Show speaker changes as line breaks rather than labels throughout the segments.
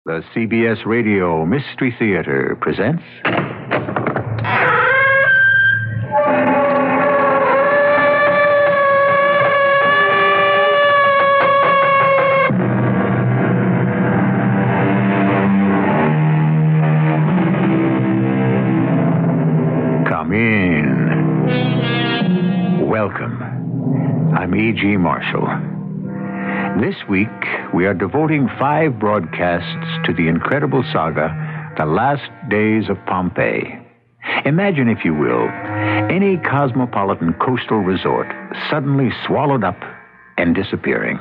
The CBS Radio Mystery Theater presents... Come in. Welcome. I'm E.G. Marshall. This week, we are devoting 5 broadcasts to the incredible saga, The Last Days of Pompeii. Imagine, if you will, any cosmopolitan coastal resort suddenly swallowed up and disappearing.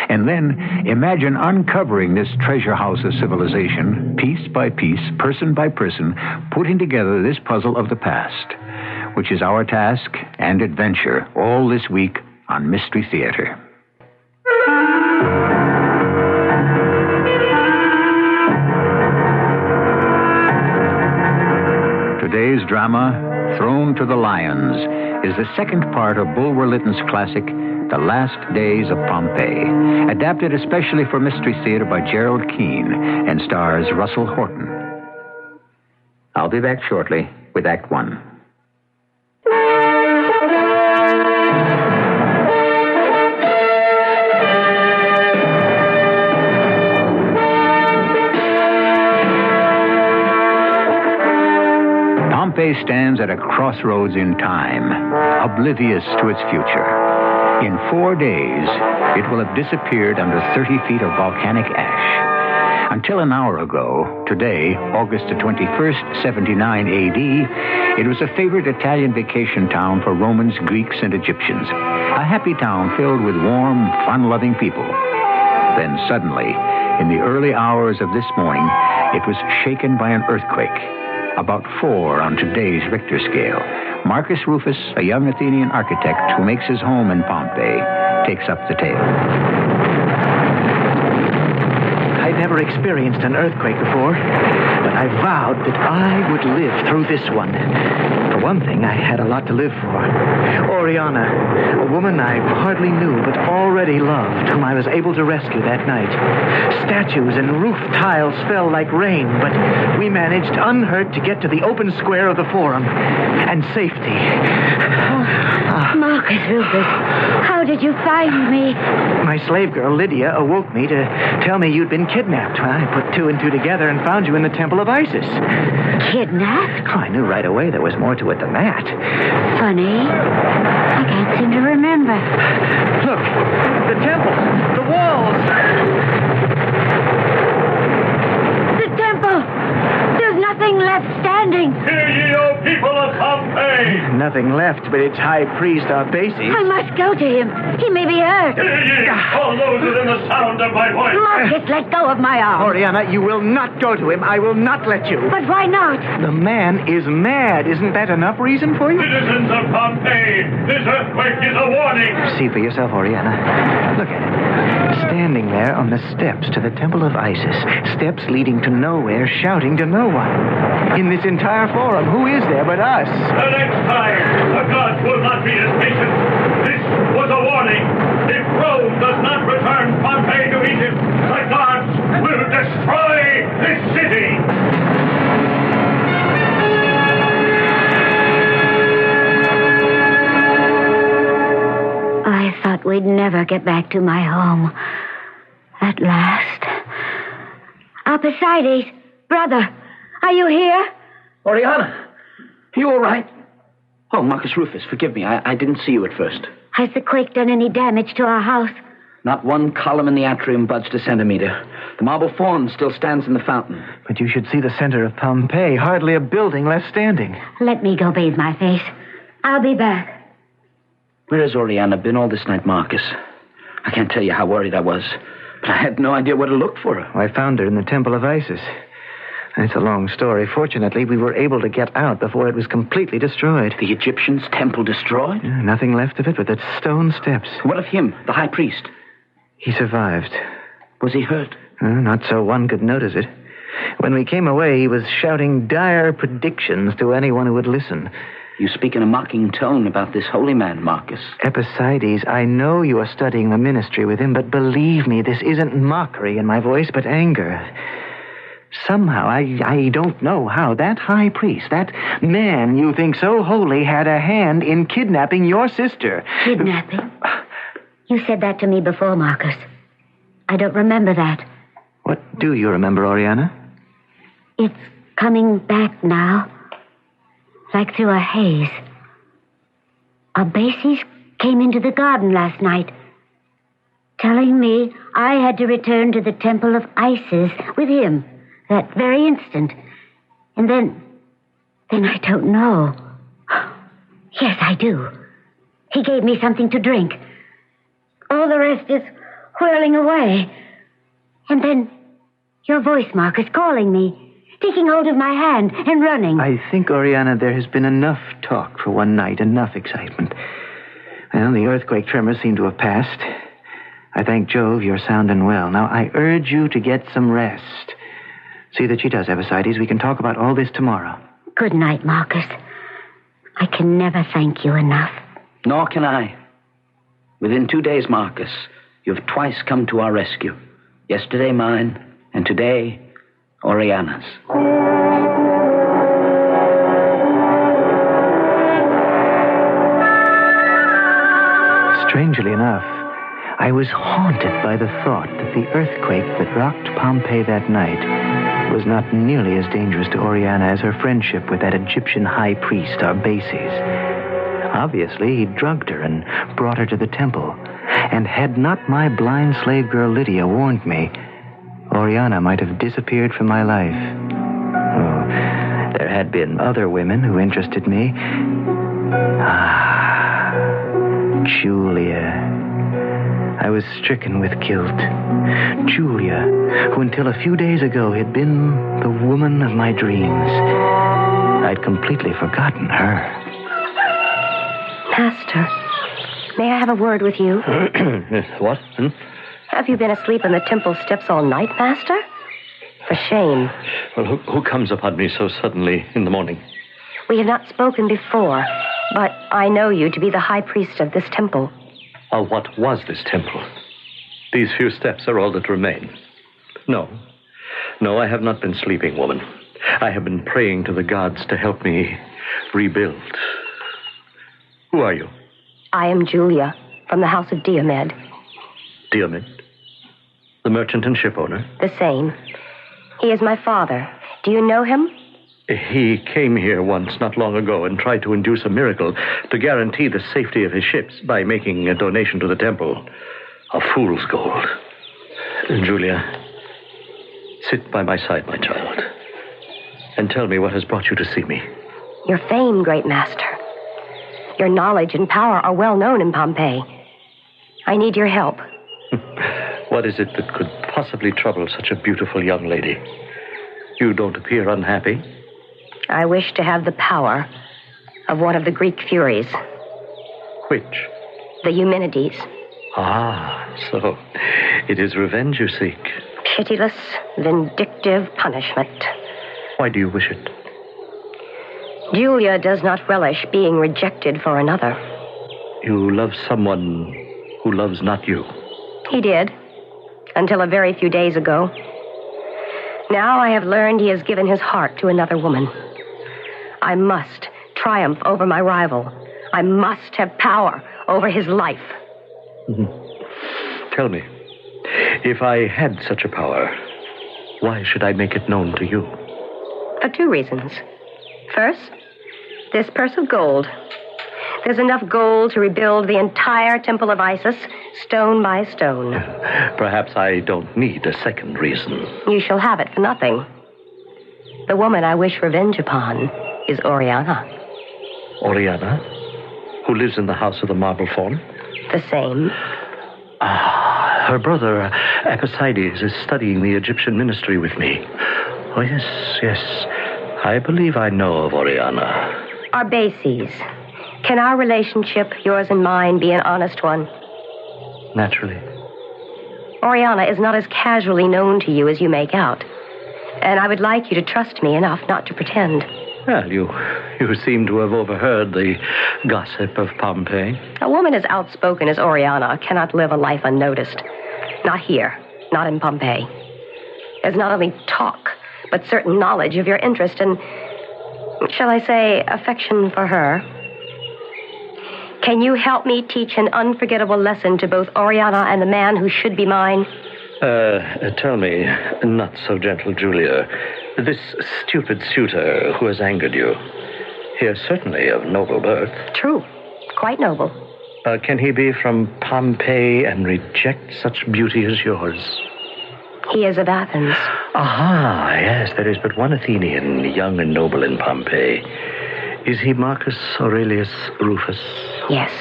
And then imagine uncovering this treasure house of civilization, piece by piece, person by person, putting together this puzzle of the past, which is our task and adventure all this week on Mystery Theater. Today's drama, Thrown to the Lions, is the second part of Bulwer Lytton's classic, The Last Days of Pompeii, adapted especially for Mystery Theater by Gerald Keane and stars Russell Horton. I'll be back shortly with Act One. Pompeii stands at a crossroads in time, oblivious to its future. In 4 days, it will have disappeared under 30 feet of volcanic ash. Until an hour ago, today, August the 21st, 79 A.D., it was a favorite Italian vacation town for Romans, Greeks, and Egyptians. A happy town filled with warm, fun-loving people. Then suddenly, in the early hours of this morning, it was shaken by an earthquake. About 4 on today's Richter scale. Marcus Rufus, a young Athenian architect who makes his home in Pompeii, takes up the tale.
I'd never experienced an earthquake before, but I vowed that I would live through this one. For one thing, I had a lot to live for. Oriana, a woman I hardly knew but already loved, whom I was able to rescue that night. Statues and roof tiles fell like rain, but we managed unhurt to get to the open square of the Forum. And safety.
Marcus Rufus, how did you find me?
My slave girl, Lydia, awoke me to tell me you'd been kidnapped. I put 2 and 2 together and found you in the Temple of Isis.
Kidnapped?
Oh, I knew right away there was more to it than that.
Funny. I can't seem to remember.
Look, the temple, the walls.
The temple! There's nothing left standing.
Hear ye, O people of Pompeii!
Nothing left but its high priest, Arbaces.
I must go to him. He may be hurt.
Hear ye, all those within the sound of my voice!
Marcus, let go of my arm.
Oriana, you will not go to him. I will not let you.
But why not?
The man is mad. Isn't that enough reason for you?
Citizens of Pompeii, this earthquake is a warning!
See for yourself, Oriana. Look at it. Standing there on the steps to the Temple of Isis. Steps leading to nowhere, shouting to no one. In this entire forum, who is there but us?
The next time, the gods will not be as patient. This was a warning. If Rome does not return Pompeii to Egypt, the gods will destroy this city!
I thought we'd never get back to my home. At last. Alcibiades, brother, are you here?
Oriana, you all right? Oh, Marcus Rufus, forgive me. I didn't see you at first.
Has the quake done any damage to our house?
Not one column in the atrium budged a centimeter. The marble faun still stands in the fountain.
But you should see the center of Pompeii. Hardly a building left standing.
Let me go bathe my face. I'll be back.
Where has Oriana been all this night, Marcus? I can't tell you how worried I was, but I had no idea where to look for her.
I found her in the Temple of Isis. It's a long story. Fortunately, we were able to get out before it was completely destroyed.
The Egyptians' temple destroyed?
Nothing left of it but the stone steps.
What of him, the high priest?
He survived.
Was he hurt?
Not so one could notice it. When we came away, he was shouting dire predictions to anyone who would listen.
You speak in a mocking tone about this holy man, Marcus.
Epicides, I know you are studying the ministry with him, but believe me, this isn't mockery in my voice, but anger. Somehow, I don't know how, that high priest, that man you think so holy, had a hand in kidnapping your sister.
Kidnapping? You said that to me before, Marcus. I don't remember that.
What do you remember, Oriana?
It's coming back now, like through a haze. Arbaces came into the garden last night, telling me I had to return to the Temple of Isis with him that very instant. And then I don't know. Yes, I do. He gave me something to drink. All the rest is whirling away. And then your voice, Marcus, calling me, taking hold of my hand and running.
I think, Oriana, there has been enough talk for one night, enough excitement. Well, the earthquake tremors seem to have passed. I thank Jove you're sound and well. Now, I urge you to get some rest. See that she does have ascites. We can talk about all this tomorrow.
Good night, Marcus. I can never thank you enough.
Nor can I. Within 2 days, Marcus, you have twice come to our rescue. Yesterday mine, and today Oriana's.
Strangely enough, I was haunted by the thought that the earthquake that rocked Pompeii that night was not nearly as dangerous to Oriana as her friendship with that Egyptian high priest, Arbaces. Obviously, he drugged her and brought her to the temple. And had not my blind slave girl Lydia warned me, Oriana might have disappeared from my life. Oh, there had been other women who interested me. Julia. I was stricken with guilt. Julia, who until a few days ago had been the woman of my dreams. I'd completely forgotten her.
Master, may I have a word with you?
What?
Have you been asleep in the temple steps all night, Master? For shame.
Well, who comes upon me so suddenly in the morning?
We have not spoken before, but I know you to be the high priest of this temple.
What was this temple? These few steps are all that remain. No, I have not been sleeping, woman. I have been praying to the gods to help me rebuild. Who are you?
I am Julia, from the house of Diomed.
Diomed? The merchant and ship owner?
The same. He is my father. Do you know him?
He came here once not long ago and tried to induce a miracle to guarantee the safety of his ships by making a donation to the temple of fool's gold. Julia, sit by my side, my child, and tell me what has brought you to see me.
Your fame, great master. Your knowledge and power are well known in Pompeii. I need your help.
What is it that could possibly trouble such a beautiful young lady? You don't appear unhappy.
I wish to have the power of one of the Greek Furies.
Which?
The Eumenides.
So it is revenge you seek.
Pitiless, vindictive punishment.
Why do you wish it?
Julia does not relish being rejected for another.
You love someone who loves not you.
He did, until a very few days ago. Now I have learned he has given his heart to another woman. I must triumph over my rival. I must have power over his life.
Tell me, if I had such a power, why should I make it known to you?
For 2 reasons. First, this purse of gold. There's enough gold to rebuild the entire temple of Isis, stone by stone.
Perhaps I don't need a second reason.
You shall have it for nothing. The woman I wish revenge upon is Oriana.
Oriana? Who lives in the house of the marble faun?
The same.
Her brother, Epicides, is studying the Egyptian ministry with me. Oh, yes. I believe I know of Oriana.
Arbaces. Can our relationship, yours and mine, be an honest one?
Naturally.
Oriana is not as casually known to you as you make out. And I would like you to trust me enough not to pretend.
Well, you seem to have overheard the gossip of Pompeii.
A woman as outspoken as Oriana cannot live a life unnoticed. Not here. Not in Pompeii. There's not only talk, but certain knowledge of your interest and, shall I say, affection for her. Can you help me teach an unforgettable lesson to both Oriana and the man who should be mine?
Tell me, not so gentle Julia, this stupid suitor who has angered you, he is certainly of noble birth.
True. Quite noble.
Can he be from Pompeii and reject such beauty as yours?
He is of Athens.
Aha, yes, there is but one Athenian, young and noble in Pompeii. Is he Marcus Aurelius Rufus?
Yes.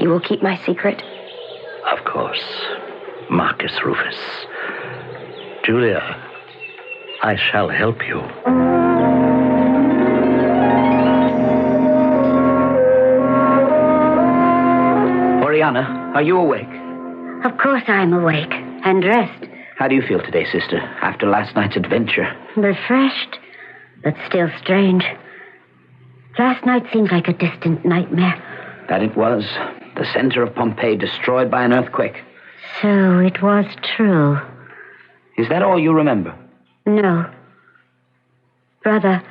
You will keep my secret?
Of course. Marcus Rufus. Julia, I shall help you.
Oriana, are you awake?
Of course I'm awake and dressed.
How do you feel today, sister, after last night's adventure?
Refreshed, but still strange. Last night seemed like a distant nightmare.
That it was. The center of Pompeii destroyed by an earthquake.
So it was true.
Is that all you remember?
No. Brother,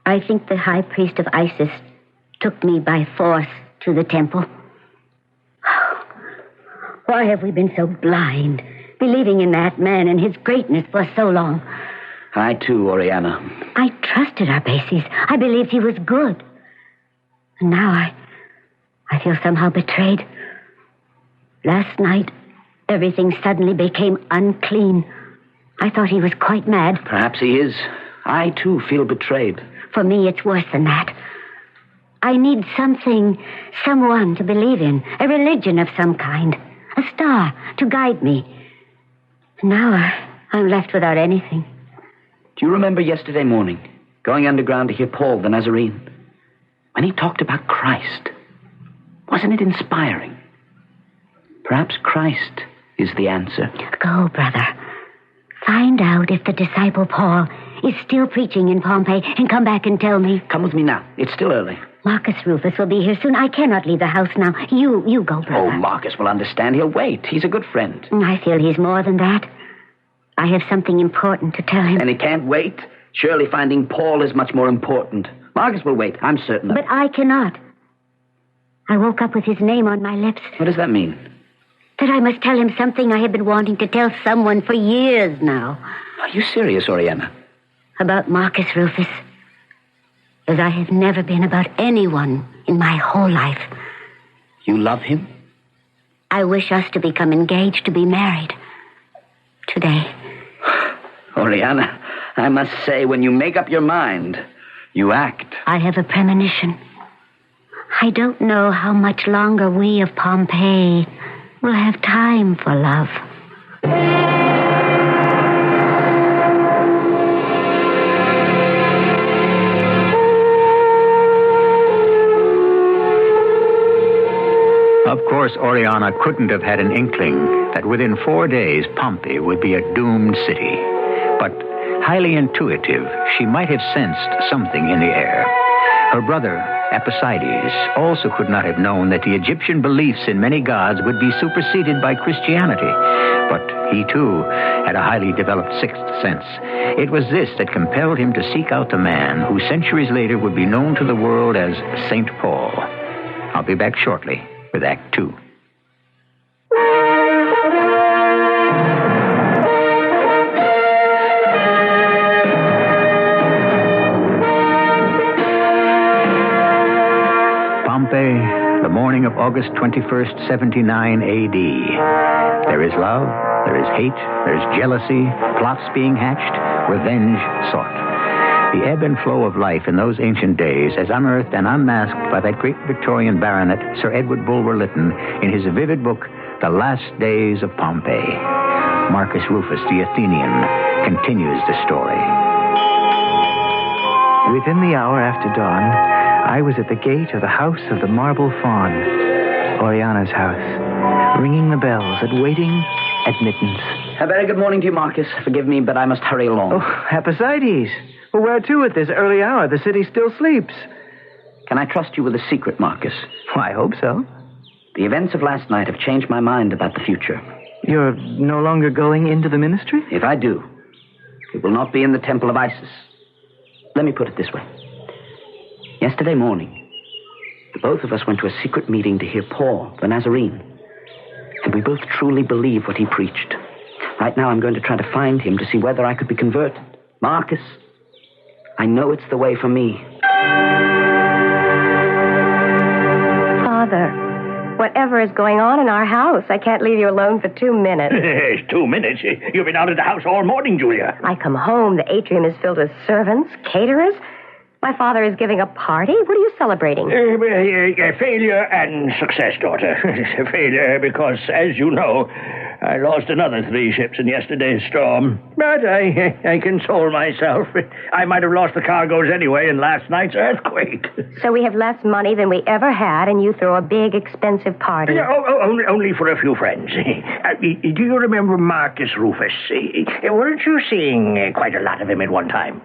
I think the high priest of Isis took me by force to the temple. Why have we been so blind, believing in that man and his greatness for so long?
I too, Oriana.
I trusted Arbaces. I believed he was good. And now I feel somehow betrayed. Last night, everything suddenly became unclean. I thought he was quite mad.
Perhaps he is. I too feel betrayed.
For me, it's worse than that. I need something, someone to believe in, a religion of some kind, a star to guide me. Now I'm left without anything.
Do you remember yesterday morning, going underground to hear Paul the Nazarene? When he talked about Christ, wasn't it inspiring? Perhaps Christ is the answer.
Go, brother. Find out if the disciple Paul is still preaching in Pompeii and come back and tell me.
Come with me now. It's still early.
Marcus Rufus will be here soon. I cannot leave the house now. You go, brother.
Oh, Marcus will understand. He'll wait. He's a good friend.
I feel he's more than that. I have something important to tell him.
And he can't wait? Surely finding Paul is much more important. Marcus will wait. I'm certain of it.
But I cannot. I woke up with his name on my lips.
What does that mean?
That I must tell him something I have been wanting to tell someone for years now.
Are you serious, Oriana?
About Marcus Rufus. As I have never been about anyone in my whole life.
You love him?
I wish us to become engaged, to be married. Today.
Oriana, I must say, when you make up your mind, you act.
I have a premonition. I don't know how much longer we of Pompeii will have time for love.
Of course, Oriana couldn't have had an inkling that within 4 days, Pompeii would be a doomed city. But highly intuitive, she might have sensed something in the air. Her brother, Epicides, also could not have known that the Egyptian beliefs in many gods would be superseded by Christianity. But he, too, had a highly developed sixth sense. It was this that compelled him to seek out the man who centuries later would be known to the world as St. Paul. I'll be back shortly with Act 2. Pompeii, the morning of August 21st, 79 A.D. There is love, there is hate, there is jealousy, plots being hatched, revenge sought. The ebb and flow of life in those ancient days, as unearthed and unmasked by that great Victorian baronet, Sir Edward Bulwer Lytton, in his vivid book, The Last Days of Pompeii. Marcus Rufus, the Athenian, continues the story.
Within the hour after dawn, I was at the gate of the House of the Marble Fawn, Oriana's house, ringing the bells and waiting admittance.
A very good morning to you, Marcus. Forgive me, but I must hurry along.
Oh, Epicides. Well, where to at this early hour? The city still sleeps.
Can I trust you with a secret, Marcus?
Well, I hope so.
The events of last night have changed my mind about the future.
You're no longer going into the ministry?
If I do, It will not be in the temple of Isis. Let me put it this way. Yesterday morning, the both of us went to a secret meeting to hear Paul, the Nazarene. And we both truly believe what he preached. Right now, I'm going to try to find him to see whether I could be converted. Marcus, I know it's the way for me.
Father, whatever is going on in our house, I can't leave you alone for 2 minutes.
2 minutes? You've been out of the house all morning, Julia.
I come home, the atrium is filled with servants, caterers. My father is giving a party. What are you celebrating?
Failure and success, daughter. Failure because, as you know, I lost another 3 ships in yesterday's storm. But I console myself. I might have lost the cargoes anyway in last night's earthquake.
So we have less money than we ever had, and you throw a big, expensive party.
Only for a few friends. Do you remember Marcus Rufus? Weren't you seeing quite a lot of him at one time?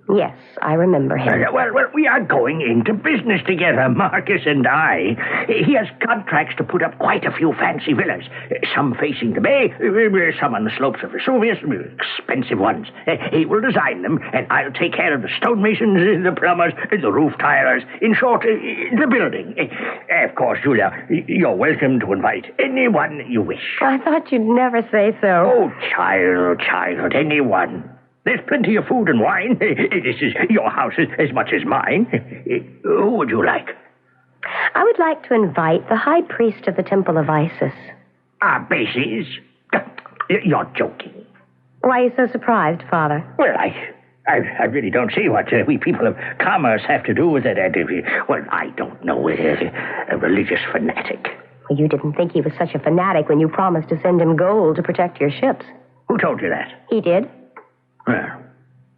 Yes, I remember him.
Well, we are going into business together, Marcus and I. He has contracts to put up quite a few fancy villas. Some facing the bay, some on the slopes of Vesuvius, expensive ones. He will design them, and I'll take care of the stonemasons, the plumbers, the roof tilers. In short, the building. Of course, Julia, you're welcome to invite anyone you wish.
I thought you'd never say so.
Oh, child, anyone. There's plenty of food and wine. This is your house as much as mine. Who would you like?
I would like to invite the high priest of the temple of Isis.
Bases? You're joking.
Why are you so surprised, Father?
Well, I really don't see what we people of commerce have to do with it. Well, I don't know. A religious fanatic.
Well, you didn't think he was such a fanatic when you promised to send him gold to protect your ships.
Who told you that?
He did.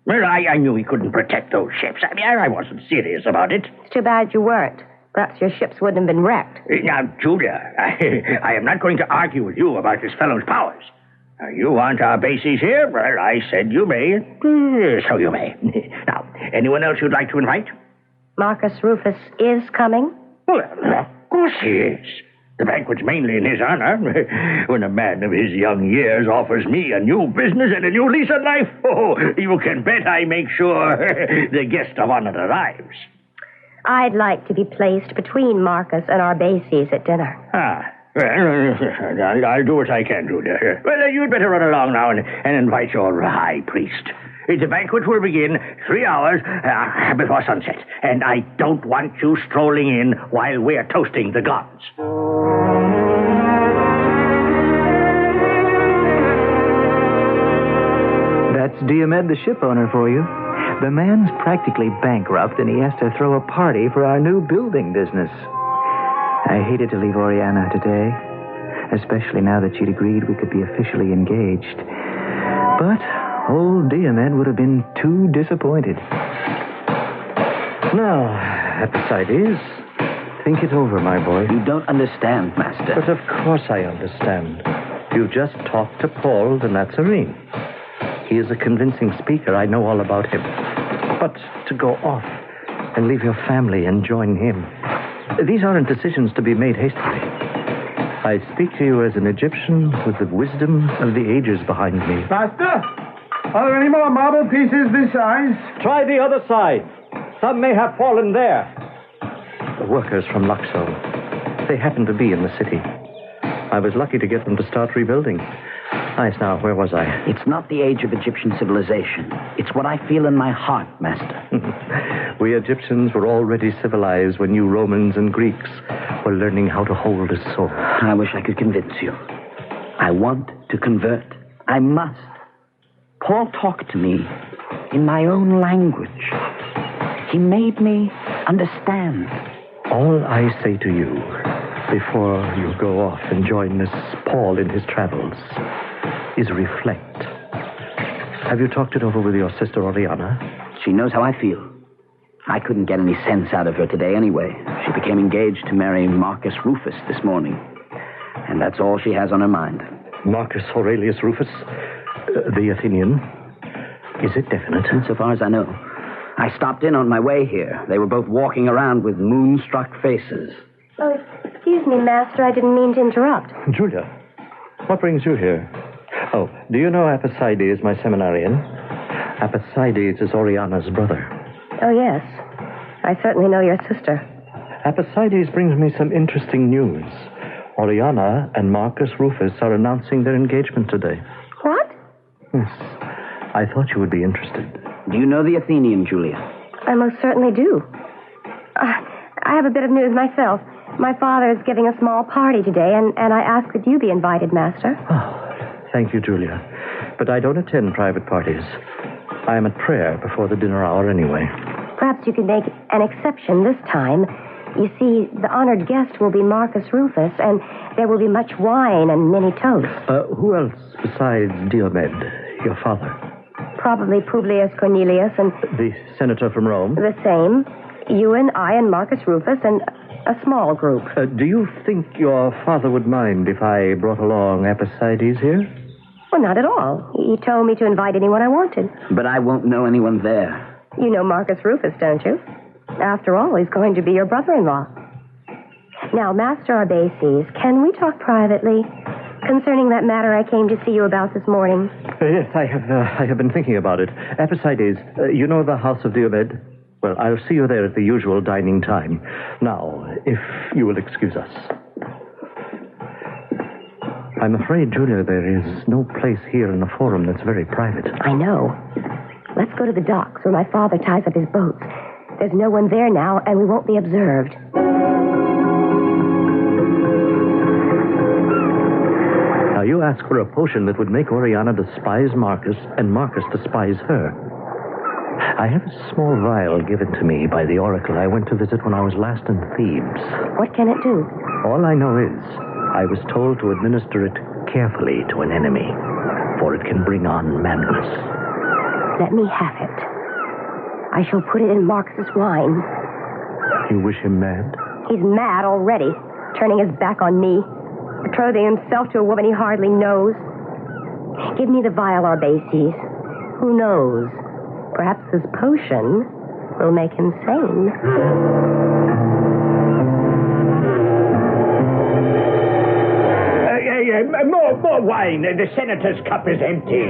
Well, I knew he couldn't protect those ships. I wasn't serious about it.
It's too bad you weren't. Perhaps your ships wouldn't have been wrecked.
Now, Julia, I am not going to argue with you about this fellow's powers. You want our bases here? Well, I said you may. So you may. Now, anyone else you'd like to invite?
Marcus Rufus is coming?
Well, of course he is. The banquet's mainly in his honor. When a man of his young years offers me a new business and a new lease on life, you can bet I make sure the guest of honor arrives.
I'd like to be placed between Marcus and our bases at dinner.
Well, I'll do what I can, Julia. Well, you'd better run along now and invite your high priest. The banquet will begin 3 hours before sunset, and I don't want you strolling in while we're toasting the gods.
That's Diomed, the ship owner, for you. The man's practically bankrupt, and he has to throw a party for our new building business. I hated to leave Oriana today, especially now that she'd agreed we could be officially engaged. But old Diomed would have been too disappointed. Now, Epicides, think it over, my boy.
You don't understand, Master.
But of course I understand. You just talked to Paul the Nazarene. He is a convincing speaker. I know all about him. But to go off and leave your family and join him, these aren't decisions to be made hastily. I speak to you as an Egyptian with the wisdom of the ages behind me.
Master, are there any more marble pieces this size?
Try the other side. Some may have fallen there. The workers from Luxor. They happen to be in the city. I was lucky to get them to start rebuilding. Nice, now, where was I?
It's not the age of Egyptian civilization. It's what I feel in my heart, Master.
We Egyptians were already civilized when you Romans and Greeks were learning how to hold a sword.
I wish I could convince you. I want to convert. I must. Paul talked to me in my own language. He made me understand.
All I say to you before you go off and join this Paul in his travels is reflect. Have you talked it over with your sister Oriana?
She knows how I feel. I couldn't get any sense out of her today anyway. She became engaged to marry Marcus Rufus this morning. And that's all she has on her mind.
Marcus Aurelius Rufus, the Athenian. Is it definite?
So far as I know. I stopped in on my way here. They were both walking around with moonstruck faces.
Oh, excuse me, Master. I didn't mean to interrupt.
Julia, what brings you here? Oh, do you know Epicides, my seminarian? Apicides is Oriana's brother.
Oh, yes. I certainly know your sister.
Apicides brings me some interesting news. Oriana and Marcus Rufus are announcing their engagement today.
What?
Yes. I thought you would be interested.
Do you know the Athenian, Julia?
I most certainly do. I have a bit of news myself. My father is giving a small party today, and I ask that you be invited, Master.
Oh, thank you, Julia. But I don't attend private parties. I am at prayer before the dinner hour anyway.
Perhaps you could make an exception this time. You see, the honored guest will be Marcus Rufus, and there will be much wine and many toasts.
Who else besides Diomed, your father?
Probably Publius Cornelius and...
The senator from Rome?
The same. You and I and Marcus Rufus and a small group.
Do you think your father would mind if I brought along Apicides here?
Well, not at all. He told me to invite anyone I wanted.
But I won't know anyone there.
You know Marcus Rufus, don't you? After all, he's going to be your brother-in-law. Now, Master Arbaces, can we talk privately concerning that matter I came to see you about this morning?
Yes, I have been thinking about it. Apicides, you know the house of Diomed? Well, I'll see you there at the usual dining time. Now, if you will excuse us. I'm afraid, Julia, there is no place here in the forum that's very private.
I know. Let's go to the docks where my father ties up his boats. There's no one there now, and we won't be observed.
Now, you ask for a potion that would make Oriana despise Marcus and Marcus despise her. I have a small vial given to me by the oracle I went to visit when I was last in Thebes.
What can it do?
All I know is I was told to administer it carefully to an enemy, for it can bring on madness.
Let me have it. I shall put it in Marcus's wine.
You wish him mad?
He's mad already, turning his back on me, betrothing himself to a woman he hardly knows. Give me the vial, Arbaces. Who knows? Perhaps this potion will make him sane.
More wine. The senator's cup is empty.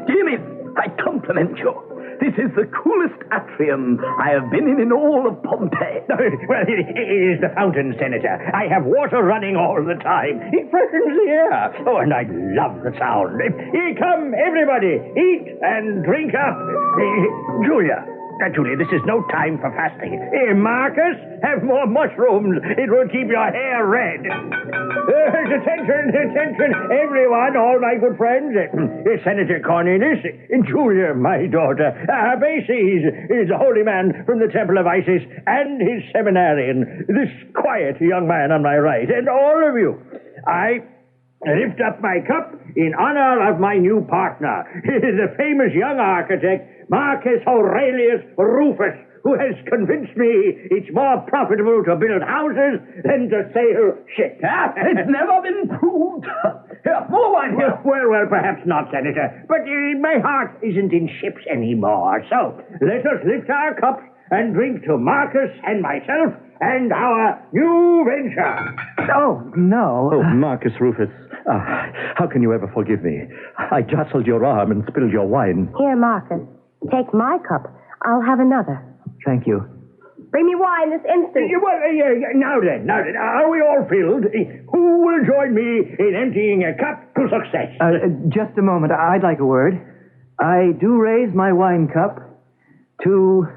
Jimmy, I compliment you. This is the coolest atrium I have been in all of Pompeii.
Well, it is the fountain, Senator. I have water running all the time. It freshens the air. Oh, and I love the sound. Here, come, everybody. Eat and drink up. Julia, this is no time for fasting. Marcus, have more mushrooms. It will keep your hair red. Attention, everyone, all my good friends. Senator Cornelius, Julia, my daughter, Arbaces is a holy man from the Temple of Isis, and his seminarian, this quiet young man on my right, and all of you. I lift up my cup in honor of my new partner, the famous young architect, Marcus Aurelius Rufus, who has convinced me it's more profitable to build houses than to sail ships.
It's never been proved. Here, more wine here.
Well, perhaps not, Senator, but my heart isn't in ships anymore. So let us lift our cups and drink to Marcus and myself and our new venture.
Oh, no.
Oh, Marcus Rufus, how can you ever forgive me? I jostled your arm and spilled your wine.
Here, Marcus, take my cup. I'll have another.
Thank you.
Bring me wine this instant.
Well, now then, are we all filled? Who will join me in emptying a cup to success?
Just a moment. I'd like a word. I do raise my wine cup to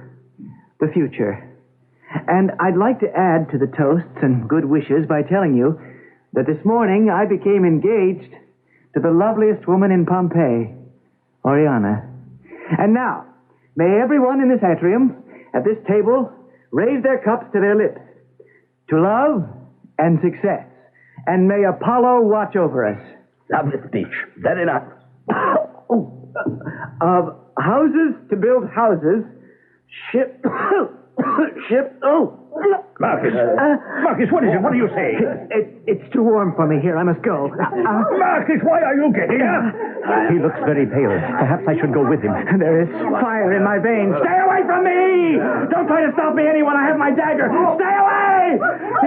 the future. And I'd like to add to the toasts and good wishes by telling you that this morning I became engaged to the loveliest woman in Pompeii, Oriana. And now, may everyone in this atrium, at this table, raise their cups to their lips to love and success. And may Apollo watch over us.
Lovely speech. Very nice.
Of houses to build houses, ship...
Marcus, what is it? What are you saying?
It's too warm for me here. I must go.
Marcus, why are you getting up?
He looks very pale. Perhaps I should go with him.
There is fire in my veins. Stay away from me! Don't try to stop me, anyone. I have my dagger. Stay away!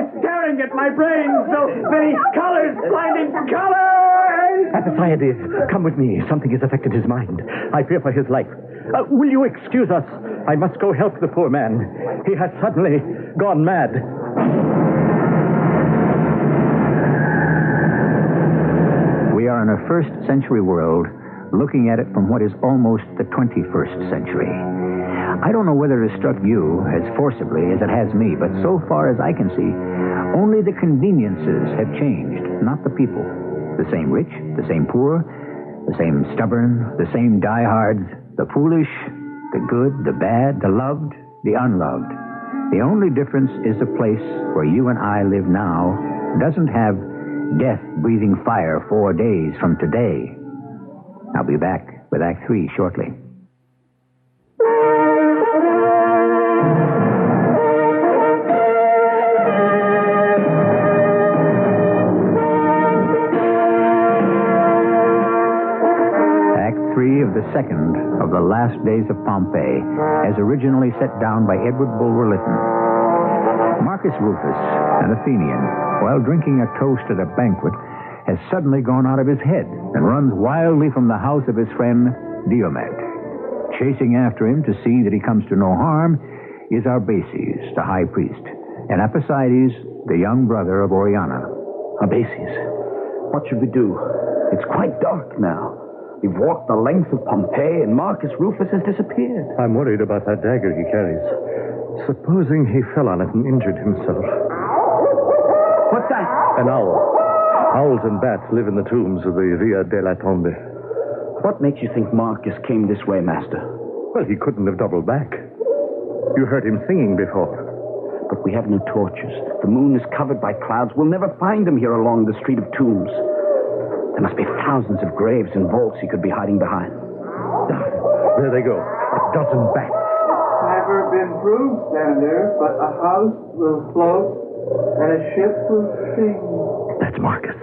It's staring at my brain. So many colors, blinding colors!
Apicides, come with me. Something has affected his mind. I fear for his life.
Will you excuse us? I must go help the poor man. He has suddenly gone mad.
We are in a first century world, looking at it from what is almost the 21st century. I don't know whether it struck you as forcibly as it has me, but so far as I can see, only the conveniences have changed, not the people. The same rich, the same poor, the same stubborn, the same diehards, the foolish, the good, the bad, the loved, the unloved. The only difference is the place where you and I live now doesn't have death breathing fire 4 days from today. I'll be back with Act 3 shortly. Act 3 of the second of the last days of Pompeii, as originally set down by Edward Bulwer Lytton. Marcus Rufus, an Athenian, while drinking a toast at a banquet, has suddenly gone out of his head and runs wildly from the house of his friend Diomed. Chasing after him to see that he comes to no harm is Arbaces, the high priest, and Epicides, the young brother of Oriana.
Arbaces, what should we do? It's quite dark now. We've walked the length of Pompeii, and Marcus Rufus has disappeared.
I'm worried about that dagger he carries. Supposing he fell on it and injured himself.
What's that?
An owl. Owls and bats live in the tombs of the Via della Tombe.
What makes you think Marcus came this way, Master?
Well, he couldn't have doubled back. You heard him singing before.
But we have no torches. The moon is covered by clouds. We'll never find him here along the street of tombs. There must be thousands of graves and vaults he could be hiding behind.
There they go. A dozen bats.
Never been proved, Senator, but a house will float and a ship will sing.
That's Marcus.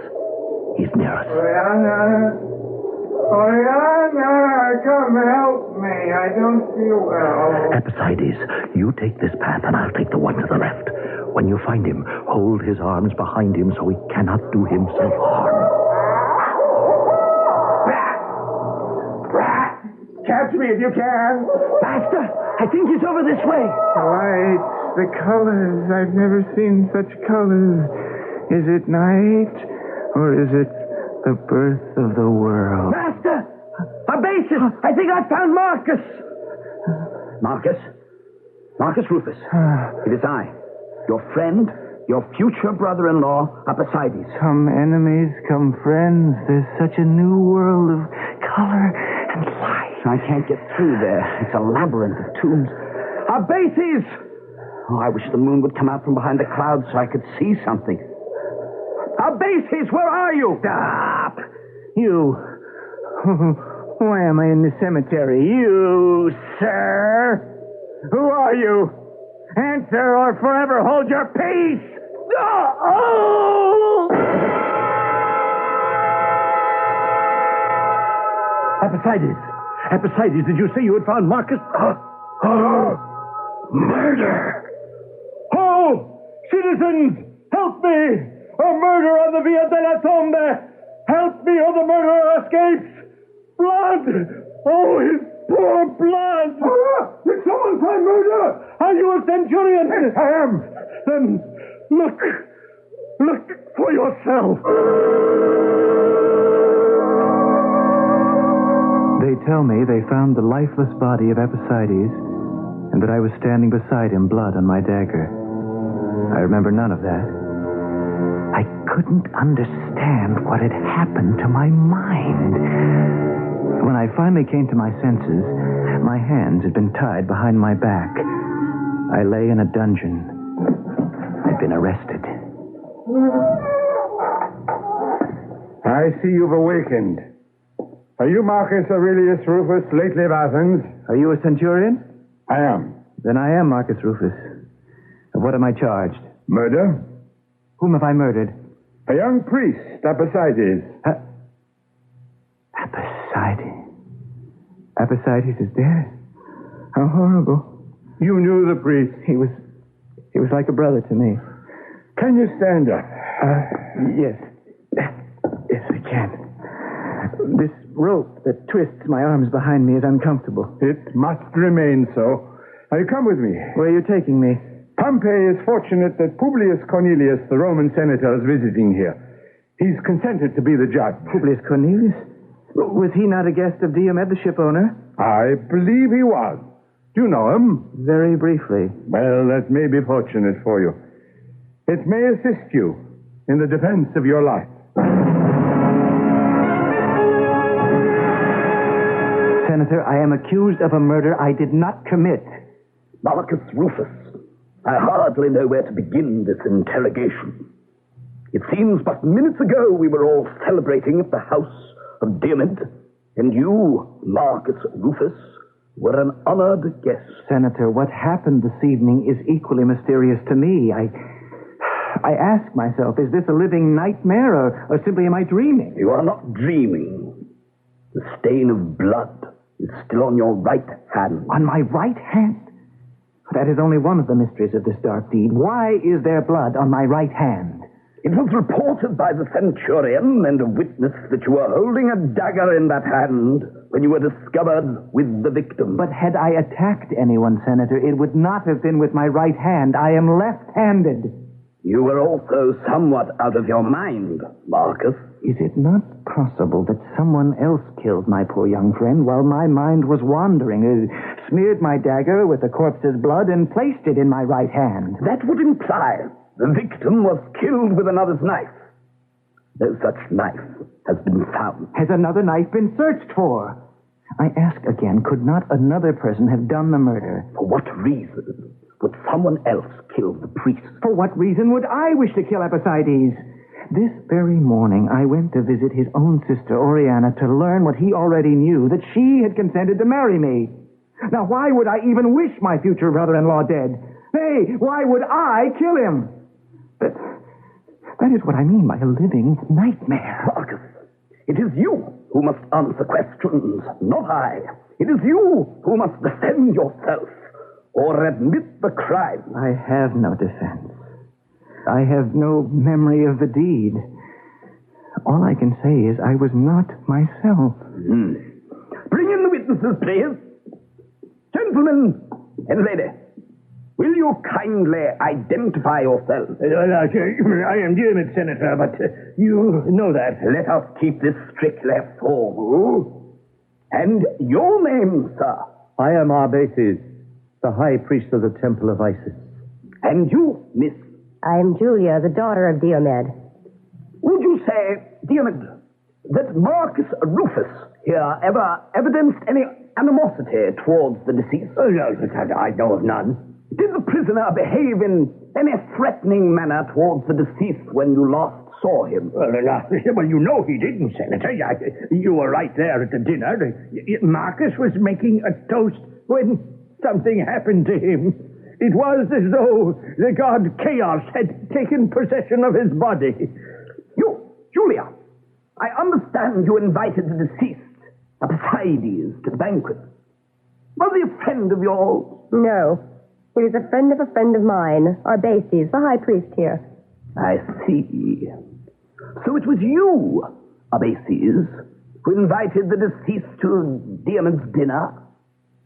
He's near us.
Oriana, come help me. I don't feel well.
Epicides, you take this path and I'll take the one to the left. When you find him, hold his arms behind him so he cannot do himself harm.
Catch me if you can.
Master, I think he's over this way.
The lights, the colors. I've never seen such colors. Is it night or is it the birth of the world?
Master! Arbaces! I think I found Marcus! Marcus Rufus. It is I, your friend, your future brother-in-law, Epicides.
Come enemies, come friends. There's such a new world of color and light.
I can't get through there. It's a labyrinth of tombs. Arbaces! Oh, I wish the moon would come out from behind the clouds so I could see something. Arbaces, where are you?
Stop! You. Why am I in the cemetery? You, sir. Who are you? Answer or forever hold your peace!
Epicides, did you say you had found Marcus?
Murder!
Oh! Citizens! Help me! A murder on the Via della Tombe! Help me or the murderer escapes! Blood! Oh, his poor blood! Did someone cry murder? Are you a centurion? Yes, I am. Then look for yourself.
They tell me they found the lifeless body of Epicides and that I was standing beside him, blood on my dagger. I remember none of that. I couldn't understand what had happened to my mind. When I finally came to my senses, my hands had been tied behind my back. I lay in a dungeon. I'd been arrested.
I see you've awakened. Are you Marcus Aurelius Rufus, lately of Athens?
Are you a centurion?
I am.
Then I am Marcus Rufus. Of what am I charged?
Murder?
Whom have I murdered?
A young priest, Epicides.
Epicides? Epicides is dead? How horrible.
You knew the priest.
He was like a brother to me.
Can you stand up?
Yes. Yes, I can. This rope that twists my arms behind me is uncomfortable.
It must remain so. Now, you come with me.
Where are you taking me?
Pompey is fortunate that Publius Cornelius, the Roman senator, is visiting here. He's consented to be the judge.
Publius Cornelius? Was he not a guest of Diomed, the ship owner?
I believe he was. Do you know him?
Very briefly.
Well, that may be fortunate for you. It may assist you in the defense of your life.
Senator, I am accused of a murder I did not commit.
Marcus Rufus, I hardly know where to begin this interrogation. It seems but minutes ago we were all celebrating at the house of Diomed, and you, Marcus Rufus, were an honored guest.
Senator, what happened this evening is equally mysterious to me. I ask myself, is this a living nightmare, or simply am I dreaming?
You are not dreaming. The stain of blood is still on your right hand.
On my right hand? That is only one of the mysteries of this dark deed. Why is there blood on my right hand?
It was reported by the centurion and a witness that you were holding a dagger in that hand when you were discovered with the victim.
But had I attacked anyone, Senator, it would not have been with my right hand. I am left-handed.
You were also somewhat out of your mind, Marcus.
Is it not possible that someone else killed my poor young friend while my mind was wandering, smeared my dagger with the corpse's blood, and placed it in my right hand?
That would imply the victim was killed with another's knife. No such knife has been found.
Has another knife been searched for? I ask again, could not another person have done the murder?
For what reason would someone else kill the priest?
For what reason would I wish to kill Epicydes? This very morning, I went to visit his own sister, Oriana, to learn what he already knew, that she had consented to marry me. Now, why would I even wish my future brother-in-law dead? Hey, why would I kill him? That is what I mean by a living nightmare.
Marcus, it is you who must answer questions, not I. It is you who must defend yourself or admit the crime.
I have no defense. I have no memory of the deed. All I can say is I was not myself.
Bring in the witnesses, please. Gentlemen and lady, will you kindly identify yourselves?
I am Diomed, Senator, but you know that.
Let us keep this strictly formal. And your name, sir?
I am Arbaces, the high priest of the Temple of Isis.
And you, miss?
I am Julia, the daughter of Diomed.
Would you say, Diomed, that Marcus Rufus here ever evidenced any animosity towards the deceased?
Oh, no, I know of none.
Did the prisoner behave in any threatening manner towards the deceased when you last saw him?
Well, you know he didn't, Senator. You were right there at the dinner. Marcus was making a toast when something happened to him. It was as though the god Chaos had taken possession of his body.
You, Julia, I understand you invited the deceased, Epicydes, to the banquet. Was he a friend of yours?
No. He was a friend of mine, Arbaces, the high priest here.
I see. So it was you, Arbaces, who invited the deceased to Diomed's dinner?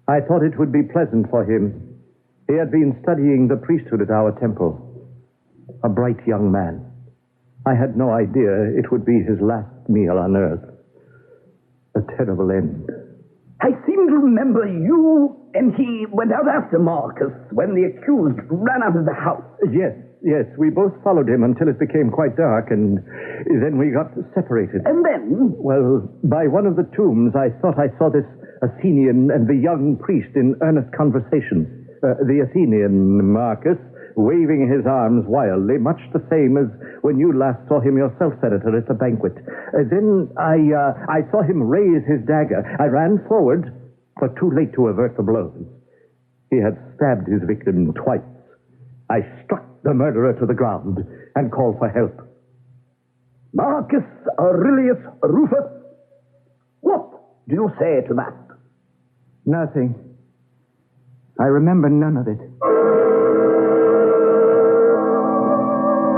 I thought it would be pleasant for him. He had been studying the priesthood at our temple. A bright young man. I had no idea it would be his last meal on earth. A terrible end.
I seem to remember you and he went out after Marcus when the accused ran out of the house.
Yes, we both followed him until it became quite dark, and then we got separated.
And then?
Well, by one of the tombs, I thought I saw this Athenian and the young priest in earnest conversation. The Athenian, Marcus, waving his arms wildly, much the same as when you last saw him yourself, Senator, at the banquet. Then I saw him raise his dagger. I ran forward, but too late to avert the blows. He had stabbed his victim twice. I struck the murderer to the ground and called for help.
Marcus Aurelius Rufus, what do you say to that?
Nothing. I remember none of it.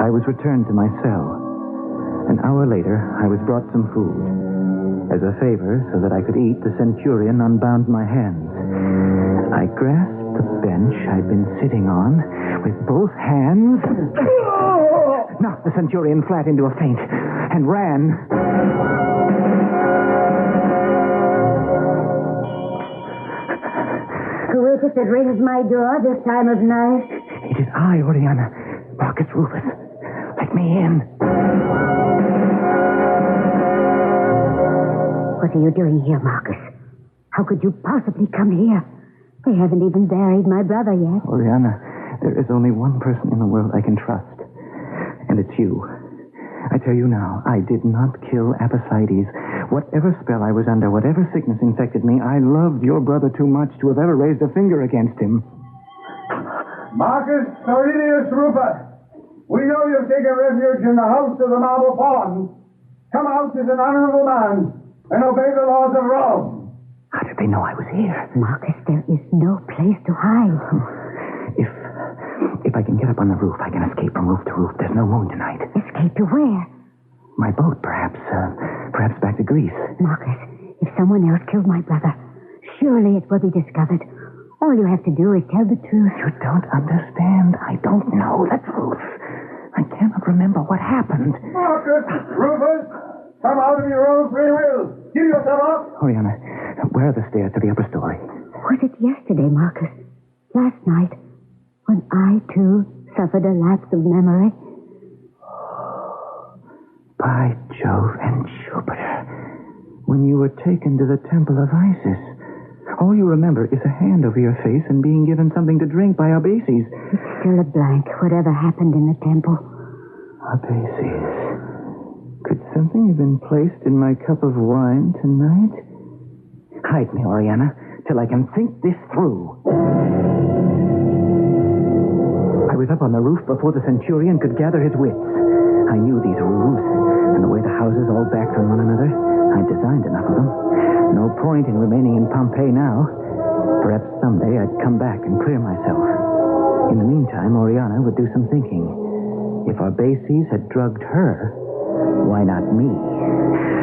I was returned to my cell. An hour later, I was brought some food. As a favor, so that I could eat, the centurion unbound my hands. I grasped the bench I'd been sitting on with both hands, knocked the centurion flat into a faint, and ran.
Who is it that rings my door this time of night?
It is I, Oriana. Marcus Rufus. Let me in.
What are you doing here, Marcus? How could you possibly come here? They haven't even buried my brother yet.
Oriana, there is only one person in the world I can trust, and it's you. I tell you now, I did not kill Apicides. Whatever spell I was under, whatever sickness infected me, I loved your brother too much to have ever raised a finger against him.
Marcus Aurelius Rufus, we know you've taken refuge in the house of the marble fawn. Come out as an honorable man and obey the laws of Rome.
How did they know I was here?
Marcus, there is no place to hide.
If I can get up on the roof, I can escape from roof to roof. There's no moon tonight.
Escape to where?
My boat, perhaps. Perhaps back to Greece.
Marcus, if someone else killed my brother, surely it will be discovered. All you have to do is tell the truth.
You don't understand. I don't know the truth. I cannot remember what happened.
Marcus Rufus, come out of your own free will. Give yourself up.
Oriana, where are the stairs to the upper story?
Was it yesterday, Marcus? Last night, when I, too, suffered a lapse of memory?
By Jove and Jupiter. When you were taken to the temple of Isis, all you remember is a hand over your face and being given something to drink by Arbaces.
It's still a blank, whatever happened in the temple.
Arbaces. Could something have been placed in my cup of wine tonight? Hide me, Oriana, till I can think this through. I was up on the roof before the centurion could gather his wits. I knew these roofs and the way the houses all backed on one another. I'd designed enough of them. No point in remaining in Pompeii now. Perhaps someday I'd come back and clear myself. In the meantime, Oriana would do some thinking. If Arbaces had drugged her, why not me?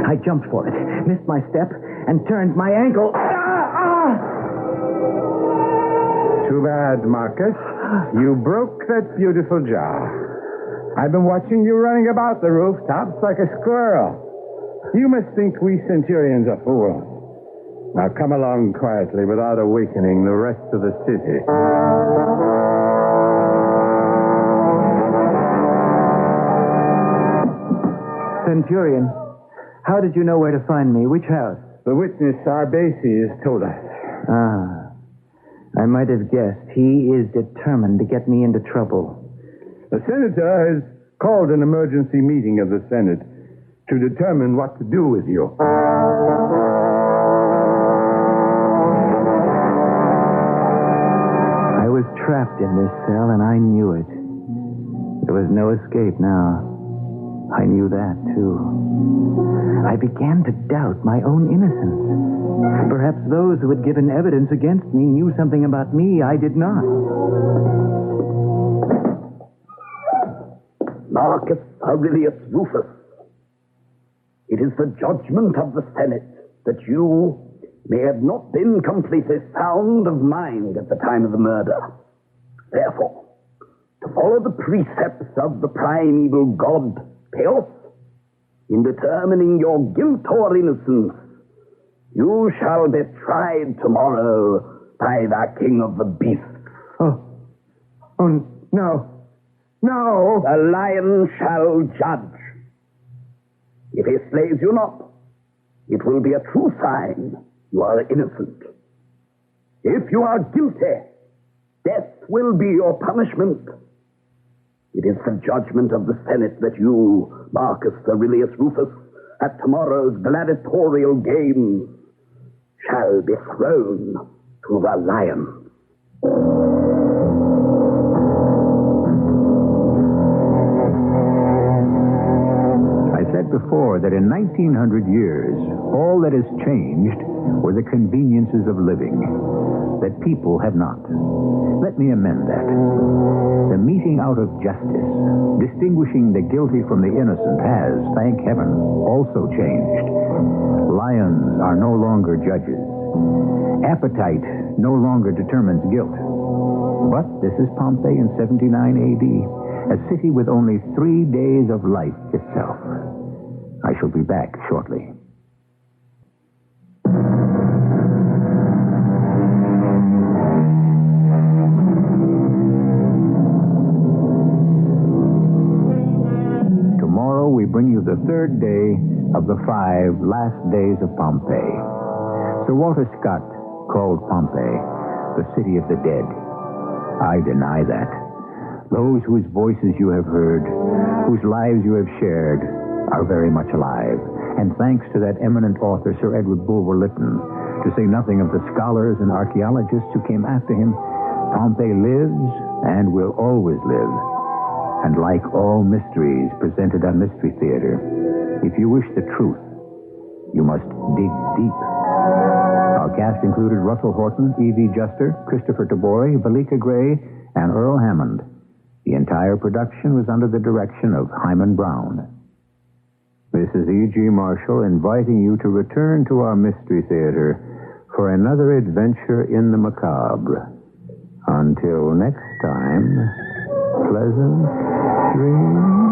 I jumped for it, missed my step, and turned my ankle.
Too bad, Marcus. You broke that beautiful jar. I've been watching you running about the rooftops like a squirrel. You must think we centurions are fools. Now come along quietly without awakening the rest of the city.
Centurion, how did you know where to find me? Which house?
The witness Arbaces told us.
I might have guessed. He is determined to get me into trouble.
The senator has called an emergency meeting of the Senate to determine what to do with you.
I was trapped in this cell, and I knew it. There was no escape now. I knew that, too. I began to doubt my own innocence. Perhaps those who had given evidence against me knew something about me I did not.
Marcus Aurelius Rufus, it is the judgment of the Senate that you may have not been completely sound of mind at the time of the murder. Therefore, to follow the precepts of the primeval god Peos, in determining your guilt or innocence, you shall be tried tomorrow by the king of the beasts.
Oh, no. No!
The lion shall judge. If he slays you not, it will be a true sign you are innocent. If you are guilty, death will be your punishment. It is the judgment of the Senate that you, Marcus Aurelius Rufus, at tomorrow's gladiatorial games, shall be thrown to the lions.
I said before that in 1900 years, all that has changed were the conveniences of living, that people have not. Let me amend that. The meting out of justice, distinguishing the guilty from the innocent, has, thank heaven, also changed. Lions are no longer judges. Appetite no longer determines guilt. But this is Pompeii in 79 A.D., a city with only 3 days of life itself. I shall be back shortly. Tomorrow we bring you the 3rd day of the 5 last days of Pompeii. Sir Walter Scott called Pompeii the city of the dead. I deny that. Those whose voices you have heard, whose lives you have shared, are very much alive. And thanks to that eminent author, Sir Edward Bulwer Lytton, to say nothing of the scholars and archaeologists who came after him, Pompeii lives and will always live. And like all mysteries presented on Mystery Theater, if you wish the truth, you must dig deep. Our cast included Russell Horton, E.V. Juster, Christopher Tabori, Valika Gray, and Earl Hammond. The entire production was under the direction of Hyman Brown. This is E.G. Marshall inviting you to return to our Mystery Theater for another adventure in the macabre. Until next time, pleasant dreams.